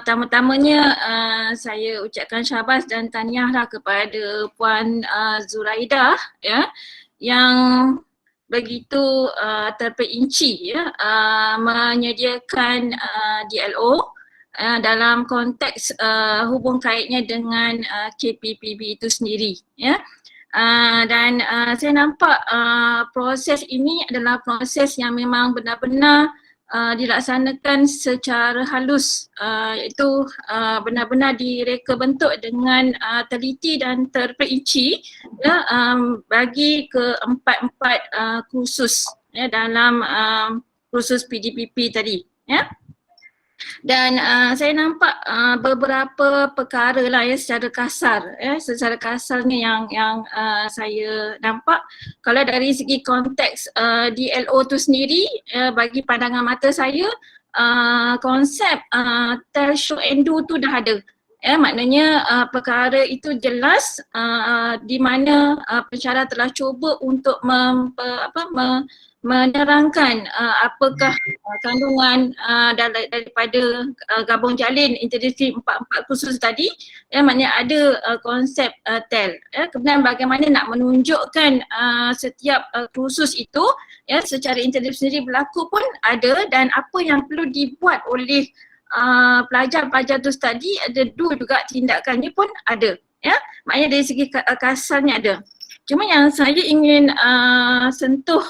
Pertama-tamanya saya ucapkan syabas dan tahniahlah kepada Puan Zuraidah ya, yang begitu terperinci ya, menyediakan DLO dalam konteks hubung kaitnya dengan KPPB itu sendiri ya. Dan saya nampak proses ini adalah proses yang memang benar-benar dilaksanakan secara halus, iaitu benar-benar direka bentuk dengan teliti dan terperinci ya, bagi keempat-empat kursus ya, dalam kursus PDPP tadi ya. Dan saya nampak beberapa perkara lah ya secara kasar ya, secara kasarnya yang saya nampak. Kalau dari segi konteks DLO tu sendiri bagi pandangan mata saya, konsep tell, show and do tu dah ada. Maknanya perkara itu jelas di mana pensyarah telah cuba untuk menerangkan apakah kandungan daripada gabung jalin interdisiplin empat kursus tadi, maknanya ada konsep TEL. Kemudian bagaimana nak menunjukkan setiap kursus itu secara interdisiplin berlaku pun ada, dan apa yang perlu dibuat oleh pelajar-pelajar tu tadi, ada do juga tindakannya pun ada. Maknanya dari segi kasarnya ada. Cuma yang saya ingin sentuh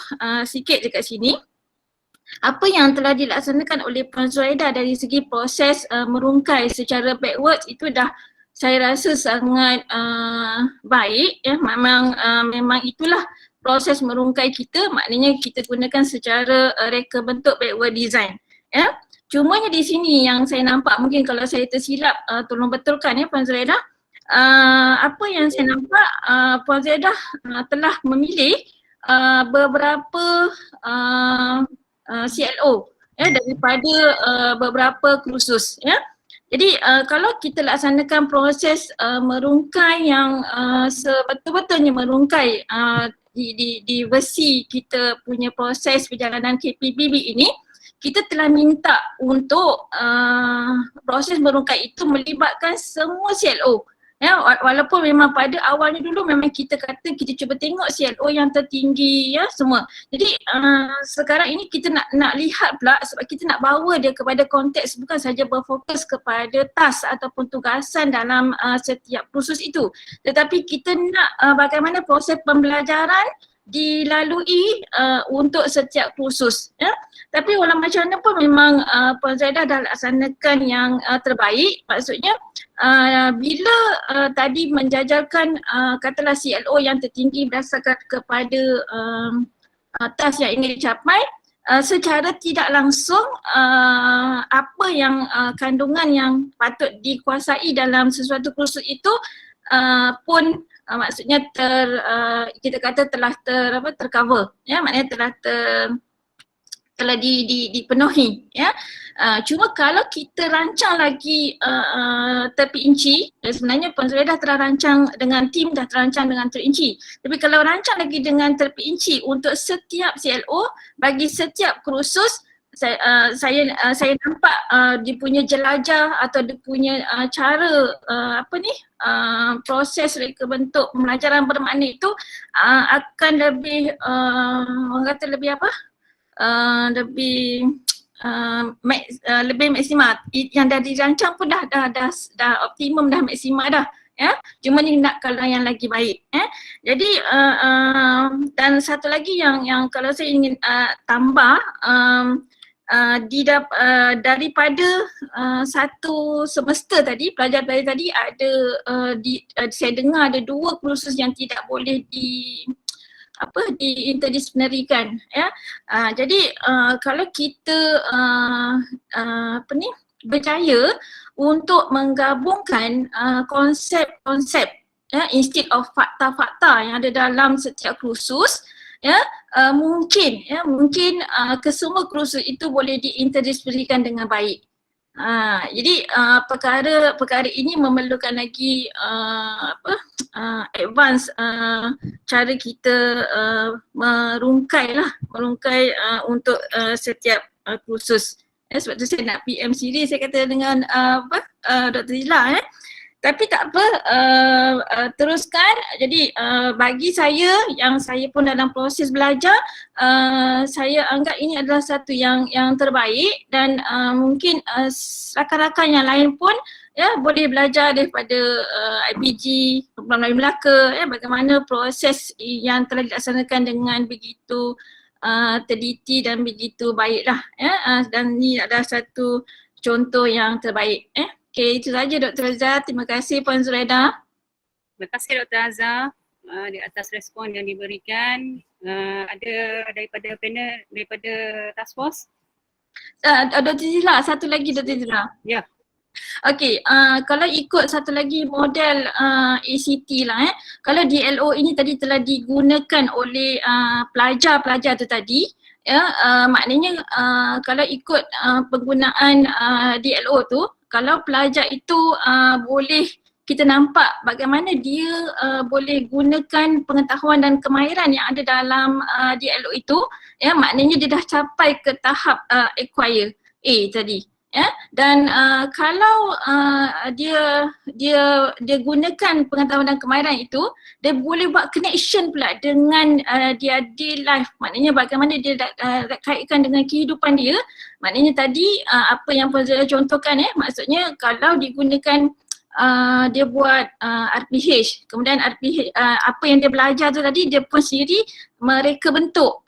sikit dekat sini, apa yang telah dilaksanakan oleh Puan Zuraidah dari segi proses merungkai secara backwards itu dah saya rasa sangat baik ya. Memang itulah proses merungkai kita, maknanya kita gunakan secara reka bentuk backward design ya. Cumanya di sini yang saya nampak, mungkin kalau saya tersilap tolong betulkan ya Puan Zuraidah. Apa yang saya nampak, Puan Zuraidah telah memilih beberapa CLO daripada beberapa kursus ya. Jadi kalau kita laksanakan proses merungkai yang sebetul-betulnya merungkai di versi kita punya proses perjalanan KPPB ini, kita telah minta untuk proses merungkai itu melibatkan semua CLO. Ya, walaupun memang pada awalnya dulu memang kita kata kita cuba tengok CLO yang tertinggi ya semua. Jadi sekarang ini kita nak lihat pula, sebab kita nak bawa dia kepada konteks bukan saja berfokus kepada task ataupun tugasan dalam setiap kursus itu, tetapi kita nak bagaimana proses pembelajaran dilalui untuk setiap kursus ya. Tapi walau macam mana pun memang Puan Zuraidah dah laksanakan yang terbaik. Maksudnya bila tadi menjajalkan katalah CLO yang tertinggi berdasarkan kepada task yang ingin dicapai, secara tidak langsung apa yang kandungan yang patut dikuasai dalam sesuatu kursus itu pun maksudnya kita kata telah tercover ya, maknanya telah dipenuhi ya. Cuma kalau kita rancang lagi terperinci, sebenarnya Puan Zuraidah telah rancang dengan tim, dah terancang dengan terinci. Tapi kalau rancang lagi dengan terperinci untuk setiap CLO bagi setiap kursus, saya nampak dia punya jelajah atau dia punya cara proses reka bentuk pembelajaran bermakna itu akan lebih orang kata lebih lebih maksimal. Yang dah dirancang pun dah optimum, dah maksimal dah ya. Cuma ni nak kalau yang lagi baik Jadi dan satu lagi yang kalau saya ingin tambah, daripada satu semester tadi, pelajar-pelajar tadi ada saya dengar ada 2 kursus yang tidak boleh diinterdisiplinarikan ya. Jadi kalau kita berjaya untuk menggabungkan konsep-konsep instead of fakta-fakta yang ada dalam setiap kursus ya, mungkin kesemua kursus itu boleh diinterdisiplinarikan dengan baik. Jadi perkara ini memerlukan lagi advance cara kita merungkai untuk setiap kursus Sebab tu saya nak PM sendiri, saya kata dengan Dr. Zila. Tapi tak apa, teruskan. Jadi bagi saya, yang saya pun dalam proses belajar, saya anggap ini adalah satu yang terbaik, dan mungkin rakan-rakan yang lain pun ya boleh belajar daripada IPG melalui Melaka, bagaimana proses yang telah dilaksanakan dengan begitu teliti dan begitu baiklah, dan ini adalah satu contoh yang terbaik. Okey, itu saja Dr. Azhar. Terima kasih Puan Zuraida. Terima kasih Dr. Azhar di atas respon yang diberikan. Ada daripada panel, daripada task force? Dr. Zila, satu lagi Dr. Zila. Ya. Okey, kalau ikut satu lagi model ACT lah, kalau DLO ini tadi telah digunakan oleh pelajar-pelajar tu tadi, ya, maknanya kalau ikut penggunaan DLO tu, kalau pelajar itu boleh kita nampak bagaimana dia boleh gunakan pengetahuan dan kemahiran yang ada dalam DLO itu, ya, maknanya dia dah capai ke tahap acquire A tadi. Ya, dan kalau dia gunakan pengetahuan dan kemahiran itu, dia boleh buat connection pula dengan dia day life, maknanya bagaimana dia kaitkan dengan kehidupan dia. Maknanya tadi apa yang Puan Zura contohkan, maksudnya kalau digunakan dia buat RPH, kemudian RPH apa yang dia belajar tu tadi, dia pun sendiri mereka bentuk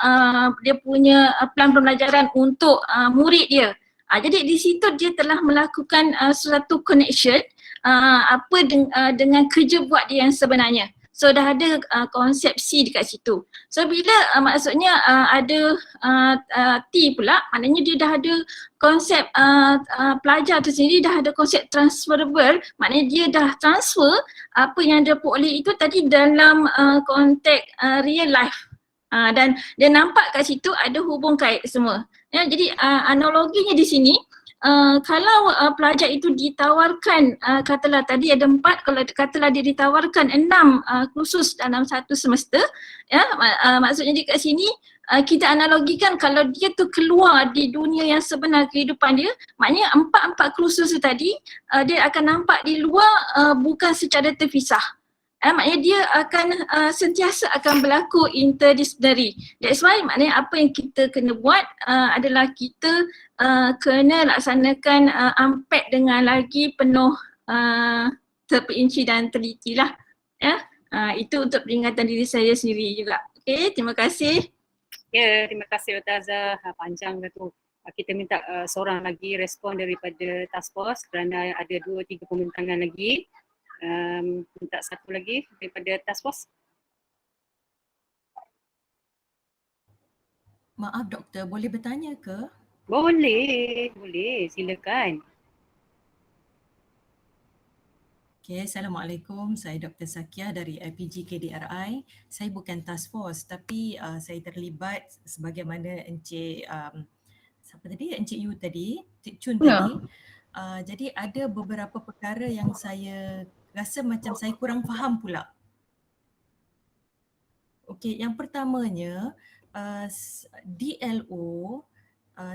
dia punya plan pembelajaran untuk murid dia. Jadi di situ dia telah melakukan suatu connection dengan kerja buat dia yang sebenarnya. So dah ada konsepsi dekat situ. So bila maksudnya ada T pula, maknanya dia dah ada konsep pelajar tu sendiri dah ada konsep transferable, maknanya dia dah transfer apa yang dia peroleh itu tadi dalam konteks real life. Dan dia nampak kat situ ada hubung kait semua. Ya, jadi analoginya di sini, kalau pelajar itu ditawarkan, katalah tadi ada 4, kalau katalah dia ditawarkan 6 kursus dalam satu semester, ya, maksudnya di kat sini kita analogikan kalau dia tu keluar di dunia yang sebenar kehidupan dia, maknanya 4 kursus tu tadi dia akan nampak di luar bukan secara terpisah. Maknanya dia akan sentiasa akan berlaku interdisciplinary. That's why maknanya apa yang kita kena buat adalah kita kena laksanakan unpack dengan lagi penuh terperinci dan teliti lah. Ya, itu untuk peringatan diri saya sendiri juga. Okay, terima kasih. Ya, terima kasih Dr. Azhar. Panjang dah tu. Kita minta seorang lagi respon daripada task force kerana ada 2-3 pembintangan lagi. Minta satu lagi daripada task force. Maaf doktor, boleh bertanya ke? Boleh, silakan. Okay, Assalamualaikum. Saya Dr. Sakia dari IPG KDRI. Saya bukan task force tapi saya terlibat sebagaimana Encik siapa tadi? Encik Yu tadi, Cik Chun tadi. Jadi ada beberapa perkara yang saya rasa macam saya kurang faham pula. Okey, yang pertamanya DLO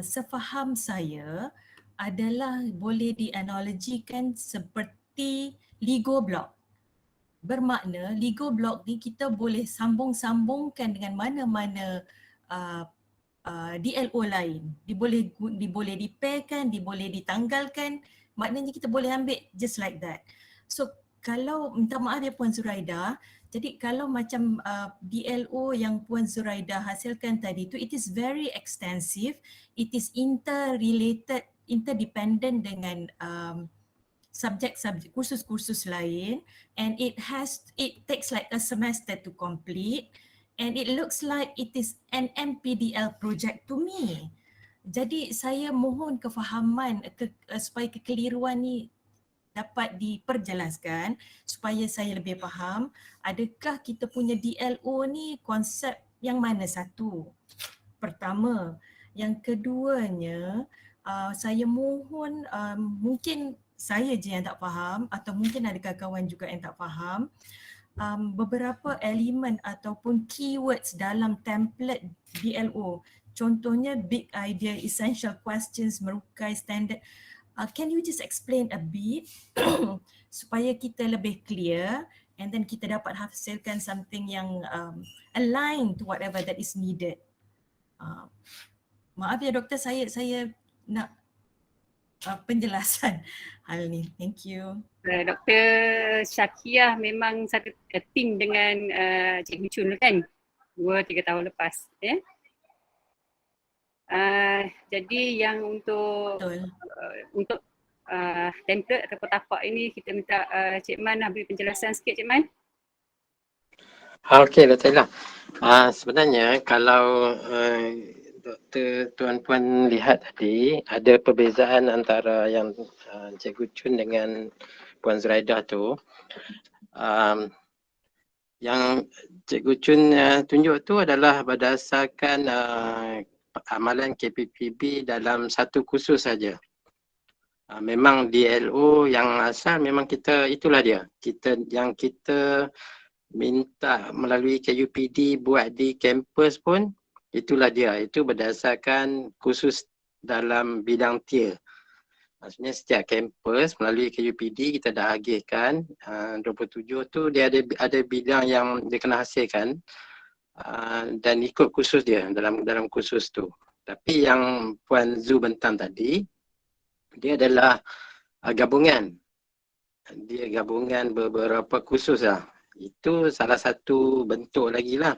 sefaham saya adalah boleh dianalogikan seperti Lego block. Bermakna Lego block ni kita boleh sambung-sambungkan dengan mana-mana DLO lain. Dia boleh dipairkan, dia boleh ditanggalkan. Maknanya kita boleh ambil just like that. So kalau, minta maaf ya Puan Zuraida, jadi kalau macam DLO yang Puan Zuraida hasilkan tadi tu, it is very extensive, it is interrelated, interdependent dengan subjek-subjek, kursus-kursus lain, and it takes like a semester to complete, and it looks like it is an MPDL project to me. Jadi saya mohon kefahaman supaya kekeliruan ni dapat diperjelaskan supaya saya lebih faham, adakah kita punya DLO ni konsep yang mana satu? Pertama. Yang keduanya, saya mohon mungkin saya je yang tak faham atau mungkin ada kawan-kawan juga yang tak faham, beberapa elemen ataupun keywords dalam template DLO. contohnya big idea, essential questions, merukai standard. Can you just explain a bit supaya kita lebih clear and then kita dapat hasilkan something yang aligned to whatever that is needed. Maaf ya doktor, saya nak penjelasan hal ni. Thank you. Dr. Syakiah memang satu tim dengan Cikgu Chun kan 2-3 tahun lepas. Jadi yang untuk template atau tapak ini kita minta Cik Man beri penjelasan sikit, Cik Man. Okey, Dr. Ila. Sebenarnya kalau Doktor Tuan-Puan lihat tadi, ada perbezaan antara yang Cikgu Chun dengan Puan Zuraidah tu. Yang Cikgu Chun tunjuk tu adalah berdasarkan amalan KPPB dalam satu kursus saja. Memang DLO yang asal memang kita itulah dia. Kita minta melalui KUPD buat di kampus pun itulah dia. Itu berdasarkan kursus dalam bidang tier. Maksudnya setiap kampus melalui KUPD kita dah agihkan 27 tu dia ada bidang yang dia kena hasilkan dan ikut kursus dia dalam kursus tu. Tapi yang Puan Zu bentang tadi dia adalah gabungan. Dia gabungan beberapa kursus lah. Itu salah satu bentuk lagi lah.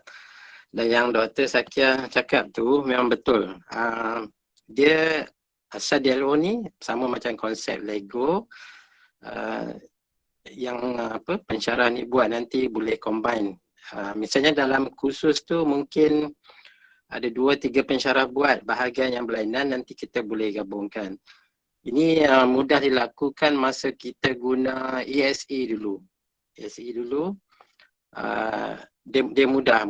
Dan yang Dr. Syakiah cakap tu memang betul. Dia asal DLO ni sama macam konsep Lego. Yang pensyarah ni buat nanti boleh combine. Misalnya dalam kursus tu mungkin ada 2-3 pensyarah buat bahagian yang berlainan, nanti kita boleh gabungkan. Ini mudah dilakukan masa kita guna ESE dulu. ESE dulu. Dia mudah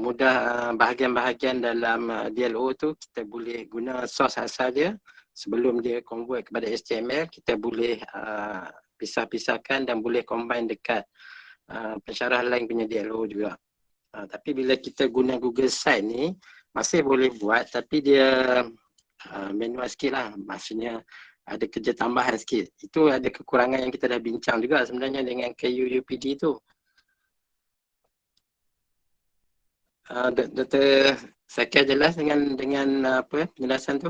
bahagian-bahagian dalam DLO tu kita boleh guna source asal dia sebelum dia convert kepada HTML, kita boleh pisah-pisahkan dan boleh combine dekat pensyarah lain punya DLO juga. Tapi bila kita guna Google Site ni masih boleh buat tapi dia manual sikit lah, maksudnya ada kerja tambahan sikit. Itu ada kekurangan yang kita dah bincang juga sebenarnya dengan KUPD tu. Dr. Syakiah jelas dengan penjelasan tu?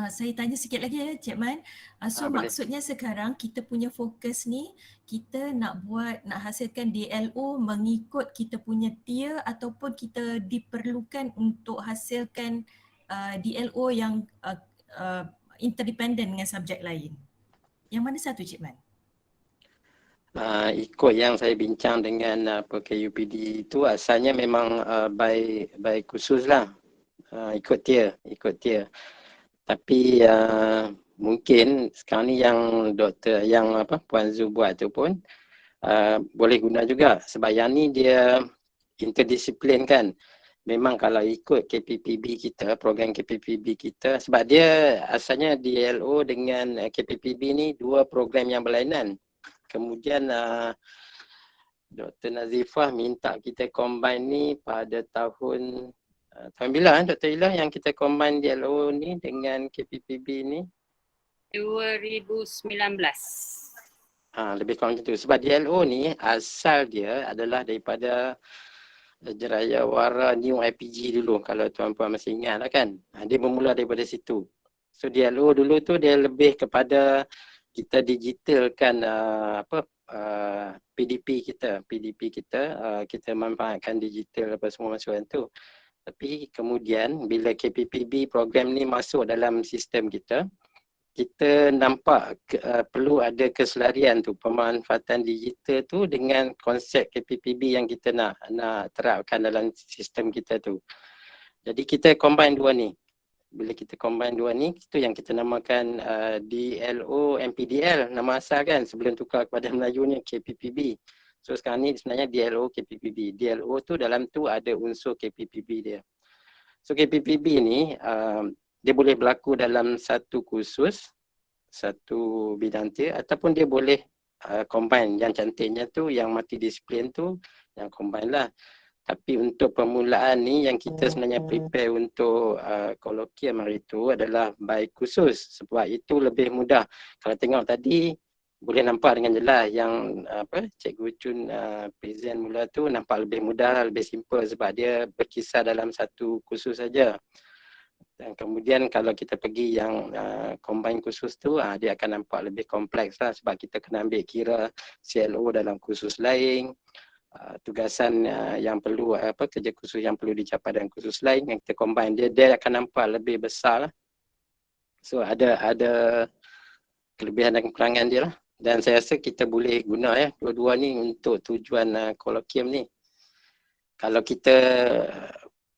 Saya tanya sikit lagi ya Cik Man. So maksudnya sekarang kita punya fokus ni kita nak hasilkan DLO mengikut kita punya tier ataupun kita diperlukan untuk hasilkan DLO yang interdependent dengan subjek lain. Yang mana satu Cik Man? Ikut yang saya bincang dengan KUPD itu asalnya memang by khusus lah, ikut tier. Tapi mungkin sekarang ni yang Puan Zu buat tu pun boleh guna juga sebab yang ni dia interdisiplin kan. Memang kalau ikut KPPB kita, program KPPB kita, sebab dia asalnya DLO dengan KPPB ni dua program yang berlainan. Kemudian Dr. Nazifah minta kita combine ni pada tahun bila Dr. Ilah yang kita combine DLO ni dengan KPPB ni? 2019. Lebih kurang macam tu. Sebab DLO ni asal dia adalah daripada Jerayawara New IPG dulu, kalau tuan-puan masih ingat lah kan. Dia bermula daripada situ. So DLO dulu tu dia lebih kepada kita digitalkan PDP kita, kita manfaatkan digital apa semua masukan tu. Tapi kemudian bila KPPB program ni masuk dalam sistem kita, kita nampak perlu ada keselarian tu, pemanfaatan digital tu dengan konsep KPPB yang kita nak terapkan dalam sistem kita tu. Jadi kita combine dua ni. Bila kita combine dua ni, itu yang kita namakan DLO MPDL, nama asal kan, sebelum tukar kepada Melayu ni KPPB. So sekarang ni sebenarnya DLO KPPB. DLO tu dalam tu ada unsur KPPB dia. So KPPB ni dia boleh berlaku dalam satu kursus, satu bidang tier, ataupun dia boleh combine. Yang cantiknya tu, yang multidisiplin tu, yang combine lah. Tapi untuk permulaan ni yang kita sebenarnya prepare untuk kolokium hari itu adalah baik khusus, sebab itu lebih mudah. Kalau tengok tadi boleh nampak dengan jelas yang Cikgu Chun present mula tu nampak lebih mudah, lebih simple sebab dia berkisar dalam satu kursus saja. Dan kemudian kalau kita pergi yang combine kursus tu, dia akan nampak lebih kompleks lah sebab kita kena ambil kira CLO dalam kursus lain, tugasan yang perlu, kerja kursus yang perlu dicapai dalam kursus lain yang kita combine, dia akan nampak lebih besar lah. So ada kelebihan dan kekurangan dia lah. Dan saya rasa kita boleh guna dua-dua ni untuk tujuan kolokium ni. Kalau kita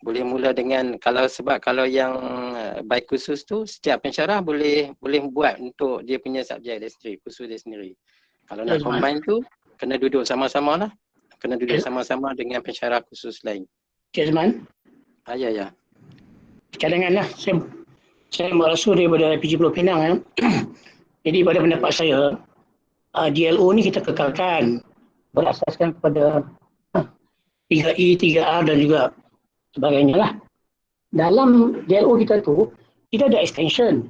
boleh mula dengan, sebab kalau yang baik khusus tu setiap pensyarah boleh buat untuk dia punya subjek dia sendiri, khusus dia sendiri. Kalau nak combine tu kena duduk sama-sama lah. Kena duduk sama-sama dengan pensyarah khusus lain. Cik Azman? Ya. Cadanganlah, saya merasuk daripada PG Pulau Pinang. Jadi pada pendapat saya, DLO ni kita kekalkan berasaskan kepada 3E, 3R dan juga sebagainya lah. Dalam DLO kita tu, tidak ada extension.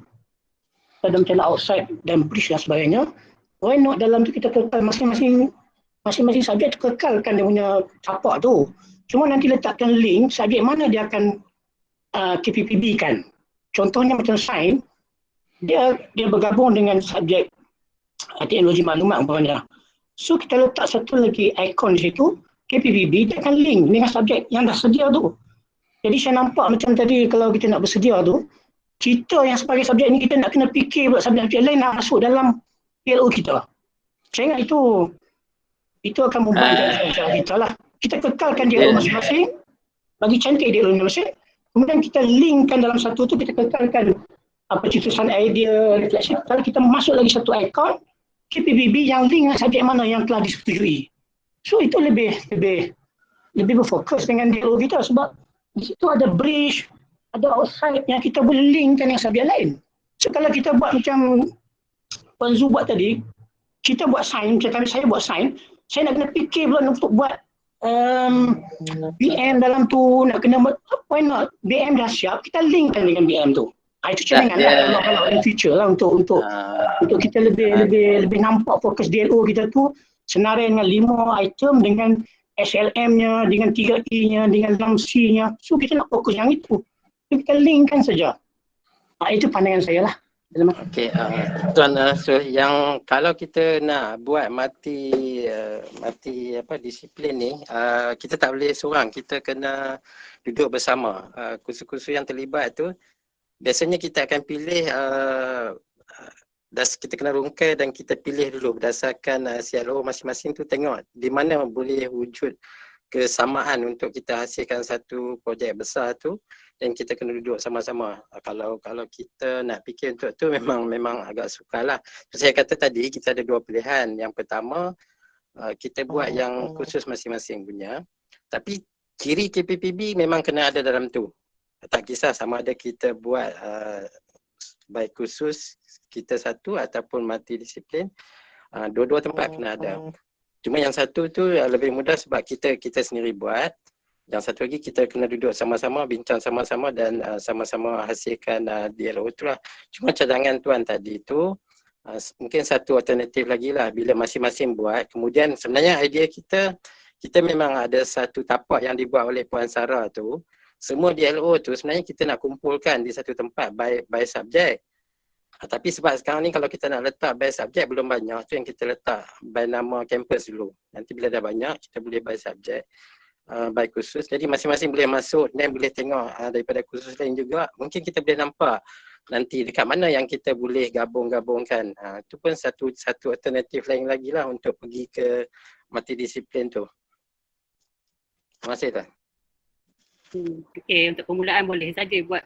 Ada macam outside dan bridge dan sebagainya. Why not dalam tu kita kekal masing-masing subjek tu kekalkan dia punya tapak tu. Cuma nanti letakkan link subjek mana dia akan KPPB kan. Contohnya macam sains, dia bergabung dengan subjek teknologi maklumat umpamanya. So kita letak satu lagi ikon di situ, KPPB, dia akan link dengan subjek yang dah sedia tu. Jadi saya nampak macam tadi kalau kita nak bersedia tu, kita yang sebagai subjek ni kita nak kena fikir pula subjek lain nak masuk dalam PLO kita. Saya ingat itu akan membantu cara kita lah. Kita kekalkan DLO masing-masing, bagi cantik DLO masing-masing. Kemudian kita linkkan dalam satu tu, kita kekalkan pencetusan idea, reflection. Kalau kita masuk lagi satu ikon, KPPB yang link dengan subjek mana yang telah disetujui. So itu lebih berfokus dengan DLO kita sebab di situ ada bridge, ada outside yang kita boleh linkkan dengan subjek lain. So kalau kita buat macam Puan Zu buat tadi, kita buat sains, macam saya buat sains, saya nak kena fikir pula untuk buat BM dalam tu, nak kena why not? BM dah siap, kita linkkan dengan BM tu. Itu cadangan lah kalau in future lah untuk kita lebih nampak fokus DLO kita tu senarai dengan 5 item dengan SLM-nya, dengan 3E-nya, dengan 6C-nya. So kita nak fokus yang itu. Kita linkkan saja. Itu pandangan saya lah. Okey, Tuan, so yang kalau kita nak buat mati disiplin ni, kita tak boleh seorang, kita kena duduk bersama. Kursus-kursus yang terlibat tu biasanya kita akan pilih, kita kena rungkai dan kita pilih dulu berdasarkan CLO masing-masing tu, tengok di mana boleh wujud kesamaan untuk kita hasilkan satu projek besar tu, dan kita kena duduk sama-sama. Kalau kita nak fikir untuk tu memang agak sukar lah. Saya kata tadi kita ada dua pilihan. Yang pertama, kita buat yang khusus masing-masing punya, tapi ciri KPPB memang kena ada dalam tu. Tak kisah sama ada kita buat baik khusus kita satu ataupun multidisiplin, dua-dua tempat kena ada. Cuma yang satu tu lebih mudah sebab kita sendiri buat. Yang satu lagi kita kena duduk sama-sama, bincang sama-sama dan sama-sama hasilkan DLO tu lah. Cuma cadangan Tuan tadi tu mungkin satu alternatif lagi lah, bila masing-masing buat. Kemudian sebenarnya idea kita memang ada satu tapak yang dibuat oleh Puan Sarah tu. Semua DLO tu sebenarnya kita nak kumpulkan di satu tempat by subjek. Tapi sebab sekarang ni kalau kita nak letak by subjek belum banyak, tu yang kita letak by nama kampus dulu. Nanti bila dah banyak kita boleh by subjek, by khusus. Jadi masing-masing boleh masuk dan boleh tengok daripada khusus lain juga. Mungkin kita boleh nampak nanti dekat mana yang kita boleh gabung-gabungkan. Itu pun satu alternatif lain lagi lah untuk pergi ke multidisiplin tu. Terima kasih Tuan. Okey, untuk permulaan boleh saja buat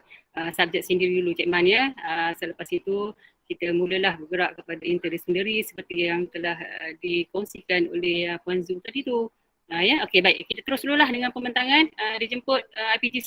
subjek sendiri dulu Cik Man ya. Selepas itu kita mulalah bergerak kepada interdisiplin seperti yang telah dikongsikan oleh Puan Zu tadi tu. Ya, okey baik. Kita terus dululah dengan pembentangan. Dijemput IPG